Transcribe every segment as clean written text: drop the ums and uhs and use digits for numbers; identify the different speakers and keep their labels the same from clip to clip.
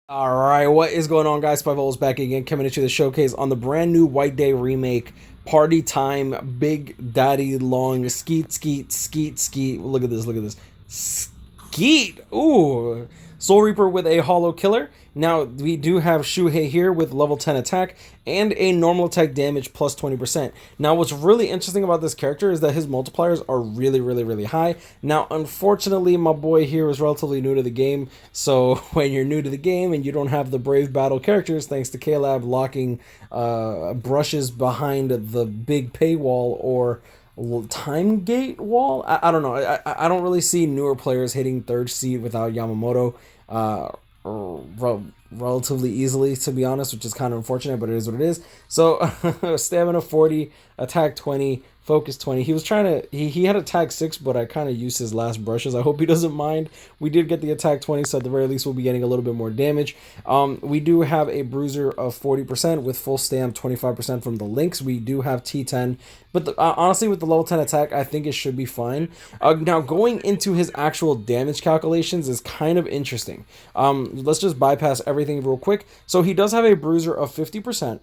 Speaker 1: Alright, what is going on, guys? Spyfall is back again, coming into the showcase on the brand new White Day remake. Party time, Big Daddy Long, skeet, skeet, skeet, skeet. Look at this, look at this. Skeet! Ooh! Soul Reaper with a Hollow Killer. Now, we do have Shuhei here with level 10 attack and a normal attack damage plus 20%. Now, what's really interesting about this character is that his multipliers are really high. Now, unfortunately, my boy here is relatively new to the game, so when you're new to the game and you don't have the Brave Battle characters, thanks to K-Lab locking brushes behind the big paywall or time gate wall. I don't know. I don't really see newer players hitting third seed without Yamamoto relatively easily, to be honest, which is kind of unfortunate, but it is what it is. So stamina 40, attack 20, focus 20. He was trying to he had attack 6, but I kind of used his last brushes. I hope he doesn't mind. We did get the attack 20, so at the very least we'll be getting a little bit more damage. We do have a bruiser of 40% with full stam 25% from the links. We do have T10, but honestly, with the level 10 attack, I think it should be fine. Now, going into his actual damage calculations is kind of interesting. Let's just bypass everything real quick. So he does have a bruiser of 50%.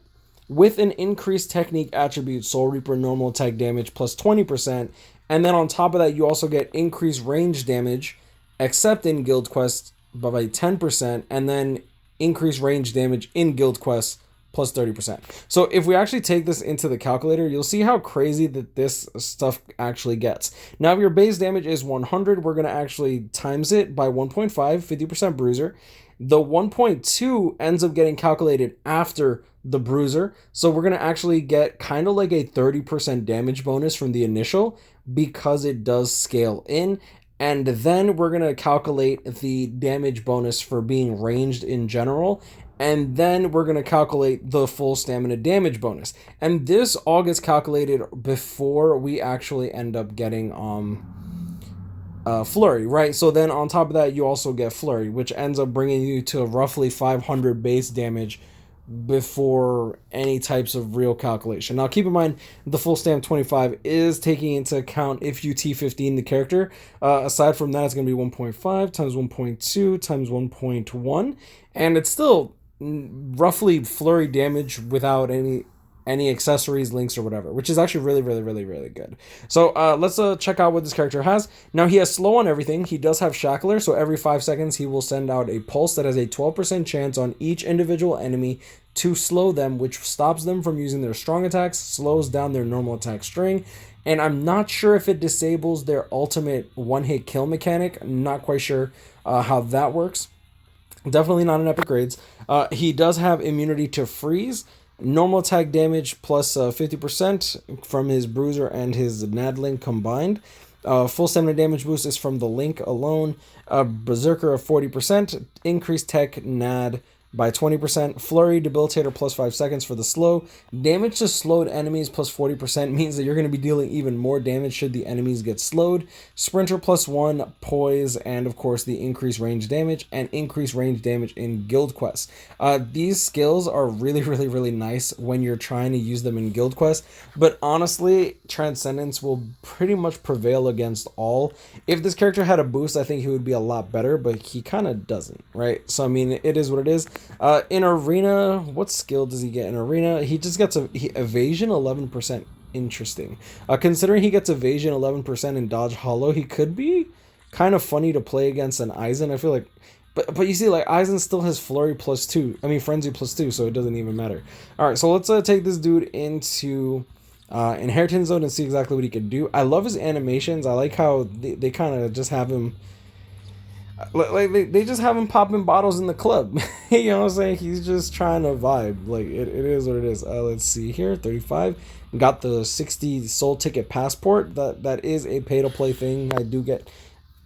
Speaker 1: With an increased technique attribute, Soul Reaper normal attack damage plus 20%. And then on top of that, you also get increased range damage, except in Guild Quest, by 10%. And then increased range damage in Guild Quest plus 30%. So if we actually take this into the calculator, you'll see how crazy that this stuff actually gets. Now, if your base damage is 100, we're going to actually times it by 1.5, 50% bruiser. The 1.2 ends up getting calculated after the bruiser. So we're going to actually get kind of like a 30% damage bonus from the initial because it does scale in. And then we're going to calculate the damage bonus for being ranged in general. And then we're going to calculate the full stamina damage bonus. And this all gets calculated before we actually end up getting flurry, right? So then on top of that, you also get flurry, which ends up bringing you to roughly 500 base damage before any types of real calculation. Now, keep in mind, the full stam 25 is taking into account if you T15 the character. Aside from that, it's going to be 1.5 times 1.2 times 1.1, and it's still roughly flurry damage without any accessories, links, or whatever, which is actually really good. So let's check out what this character has. Now, he has slow on everything. He does have shackler, so every 5 seconds he will send out a pulse that has a 12% chance on each individual enemy to slow them, which stops them from using their strong attacks, slows down their normal attack string, and I'm not sure if it disables their ultimate one-hit kill mechanic. I'm not quite sure how that works. Definitely not in epic grades. He does have immunity to freeze, normal attack damage plus 50% from his bruiser and his Nadling combined. Full stamina damage boost is from the link alone. Berserker of 40%, increased tech Nad by 20%, flurry debilitator plus 5 seconds for the slow. Damage to slowed enemies plus 40% means that you're going to be dealing even more damage should the enemies get slowed. Sprinter plus 1, poise, and of course the increased range damage and increased range damage in guild quests. These skills are really nice when you're trying to use them in guild quests, but honestly, Transcendence will pretty much prevail against all. If this character had a boost, I think he would be a lot better, but he kind of doesn't, right? So I mean, it is what it is. In arena, what skill does he get in arena? He just gets evasion 11%. Interesting. Considering he gets evasion 11% in dodge hollow, he could be kind of funny to play against an Aizen. I feel like, but you see, like, Aizen still has flurry plus 2. I mean, frenzy plus 2, so it doesn't even matter. All right, so let's take this dude into inheritance zone and see exactly what he can do. I love his animations. I like how they kind of just have him. Like they just have him popping bottles in the club. You know what I'm saying? He's just trying to vibe. Like it is what it is. Let's see here. 35. Got the 60 soul ticket passport. That is a pay to play thing. I do get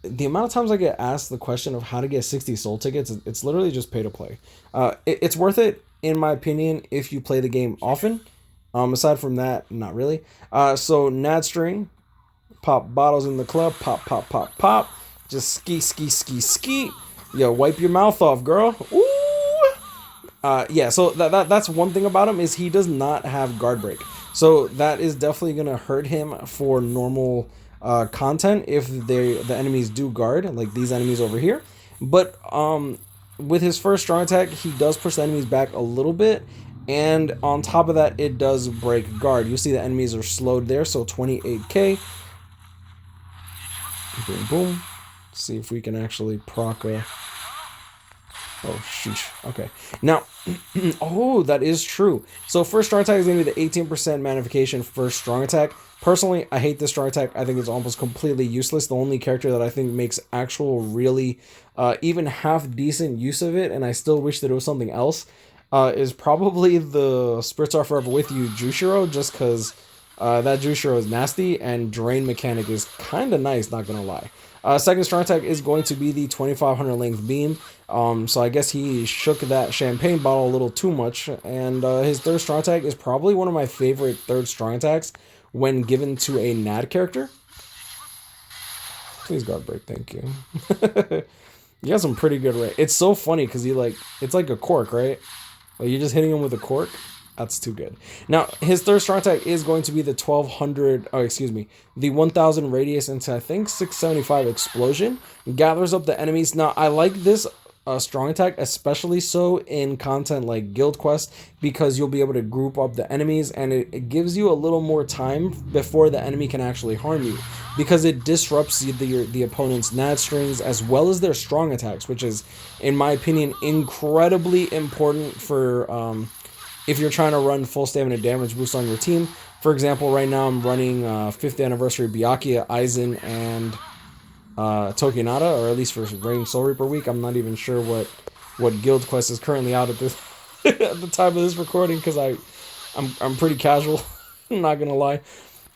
Speaker 1: the amount of times I get asked the question of how to get 60 soul tickets. It's literally just pay to play. It's worth it in my opinion if you play the game often. Aside from that, not really. So Nad string, pop bottles in the club. Pop. Just ski. Yo, wipe your mouth off, girl. Ooh. Yeah, so that's one thing about him is he does not have guard break. So that is definitely going to hurt him for normal content if the enemies do guard, like these enemies over here. But with his first strong attack, he does push the enemies back a little bit. And on top of that, it does break guard. You see the enemies are slowed there, so 28k. Boom, boom. Let's see if we can actually proc a... Oh, sheesh. Okay. Now, oh, that is true. So first strong attack is going to be the 18% magnification first strong attack. Personally, I hate this strong attack. I think it's almost completely useless. The only character that I think makes actual really even half decent use of it, and I still wish that it was something else, is probably the Spirits Are Forever With You Jushiro, just because that Jushiro is nasty, and Drain mechanic is kind of nice, not going to lie. Second strong attack is going to be the 2500 length beam. So I guess he shook that champagne bottle a little too much. And his third strong attack is probably one of my favorite third strong attacks when given to a NAD character. Please guard break, thank you. You got some pretty good rate. It's so funny because it's like a cork, right? Like you're just hitting him with a cork. That's too good. Now, his third strong attack is going to be the 1200, oh, excuse me, the 1000 radius into, I think, 675 explosion. Gathers up the enemies. Now, I like this strong attack, especially so in content like Guild Quest, because you'll be able to group up the enemies, and it gives you a little more time before the enemy can actually harm you, because it disrupts the opponent's NAD strings as well as their strong attacks, which is, in my opinion, incredibly important for... if you're trying to run full stamina damage boost on your team. For example, right now I'm running 5th anniversary Byakuya, Aizen, and Tokinata, or at least for Reign Soul Reaper week. I'm not even sure what Guild Quest is currently out at this at the time of this recording, because I'm pretty casual, not gonna lie.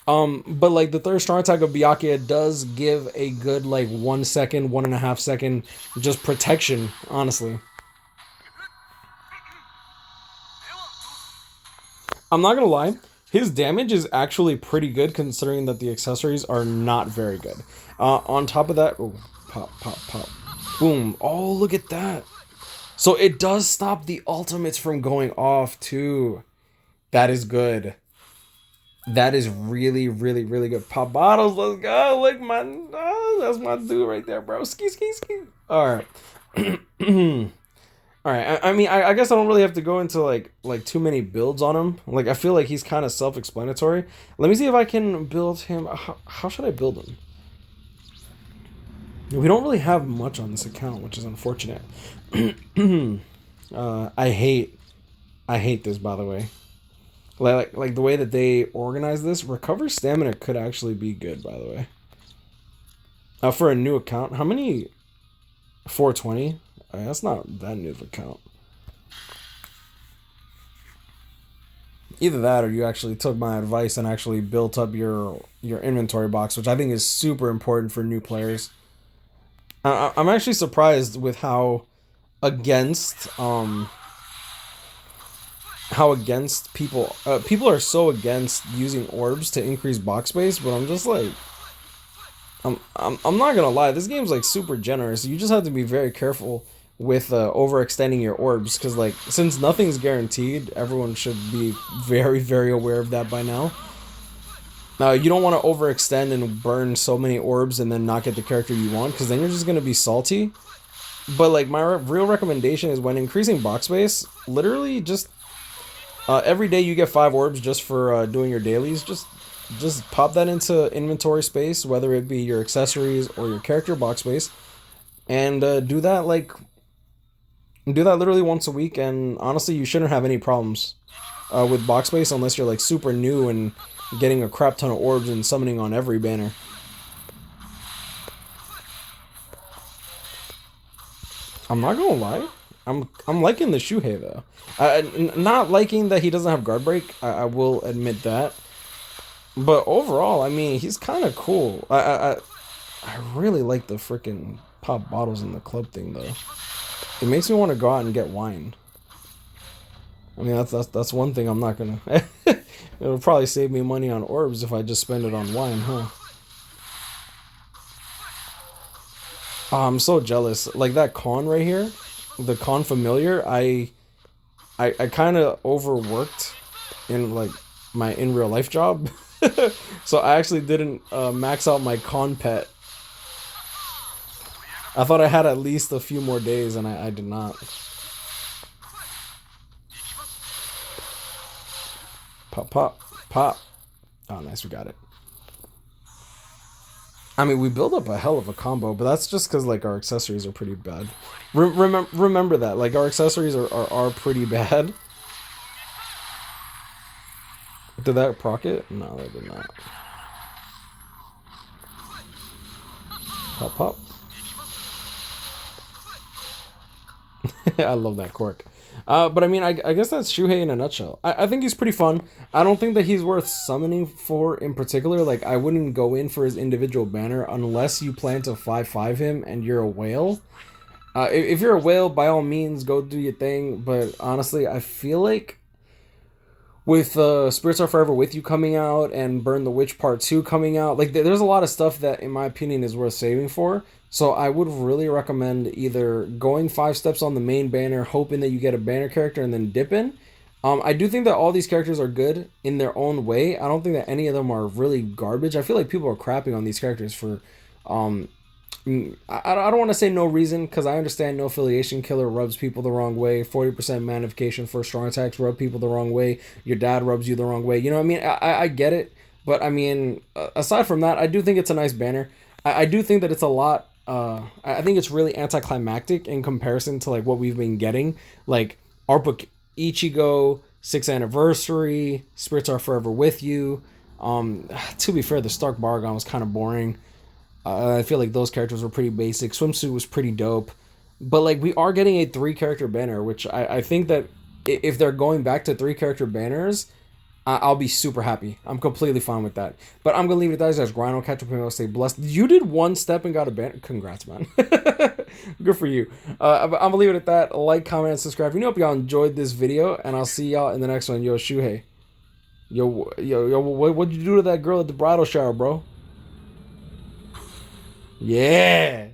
Speaker 1: But like the third strong attack of Byakuya does give a good like 1 second, 1.5 second just protection, honestly. I'm not gonna lie, his damage is actually pretty good considering that the accessories are not very good. On top of that, ooh, pop, pop, pop, boom. Oh, look at that. So it does stop the ultimates from going off too. That is good. That is really, really, really good. Pop bottles, let's go. Look, that's my dude right there, bro. Ski, ski, ski. All right. All right, I mean, I guess I don't really have to go into like too many builds on him. Like, I feel like he's kind of self-explanatory. Let me see if I can build him. How should I build him? We don't really have much on this account, which is unfortunate. I hate this, by the way. Like the way that they organize this. Recover stamina could actually be good, by the way. For a new account, how many? 420. That's not that new of an account. Either that, or you actually took my advice and actually built up your inventory box, which I think is super important for new players. I'm actually surprised with how against people are so against using orbs to increase box space, but I'm just like, I'm not gonna lie, this game's like super generous. You just have to be very careful with overextending your orbs, because like, since nothing's guaranteed, everyone should be very, very aware of that by now. You don't want to overextend and burn so many orbs and then not get the character you want, because then you're just going to be salty. But like, my real recommendation is when increasing box space, literally just every day you get 5 orbs just for doing your dailies. Just pop that into inventory space, whether it be your accessories or your character box space, and do that literally once a week. And honestly, you shouldn't have any problems with box space unless you're like super new and getting a crap ton of orbs and summoning on every banner. I'm not gonna lie, I'm liking the Shuhei though. Not liking that he doesn't have guard break. I will admit that. But overall, I mean, he's kind of cool. I really like the freaking pop bottles in the club thing though. It makes me want to go out and get wine. I mean, that's one thing I'm not gonna. It'll probably save me money on orbs if I just spend it on wine, huh? Oh, I'm so jealous. Like that con right here, the con familiar. I kind of overworked in like my in real life job, so I actually didn't max out my con pet. I thought I had at least a few more days, and I did not. Pop, pop, pop. Oh, nice, we got it. I mean, we build up a hell of a combo, but that's just because, like, our accessories are pretty bad. Remember that. Like, our accessories are pretty bad. Did that proc it? No, that did not. Pop, pop. I love that quirk. But I mean, I guess that's Shuhei in a nutshell. I think he's pretty fun. I don't think that he's worth summoning for in particular. Like, I wouldn't go in for his individual banner unless you plan to 5-5 him and you're a whale. If you're a whale, by all means, go do your thing. But honestly, I feel like with Spirits Are Forever With You coming out and Burn the Witch Part 2 coming out, like, there's a lot of stuff that, in my opinion, is worth saving for. So I would really recommend either going 5 steps on the main banner, hoping that you get a banner character, and then dip in. I do think that all these characters are good in their own way. I don't think that any of them are really garbage. I feel like people are crapping on these characters for... I don't want to say no reason, because I understand No Affiliation Killer rubs people the wrong way. 40% magnification for strong attacks rub people the wrong way. Your dad rubs you the wrong way. You know what I mean? I get it. But I mean, aside from that, I do think it's a nice banner. I do think that it's a lot... I think it's really anticlimactic in comparison to like what we've been getting. Like ARPA Ichigo, 6th Anniversary, Spirits Are Forever With You. To be fair, the Stark Baragon was kind of boring. I feel like those characters were pretty basic. Swimsuit was pretty dope. But like we are getting a 3-character banner, which I think that if they're going back to 3-character banners, I'll be super happy. I'm completely fine with that. But I'm gonna leave it at that. Guys, grind on, catch up, and stay blessed. You did 1 step and got a banner. Congrats, man. Good for you. I'm gonna leave it at that. Like, comment, and subscribe. You know, hope y'all enjoyed this video, and I'll see y'all in the next one. Yo, Shuhei. Yo, what'd you do to that girl at the bridal shower, bro? Yeah.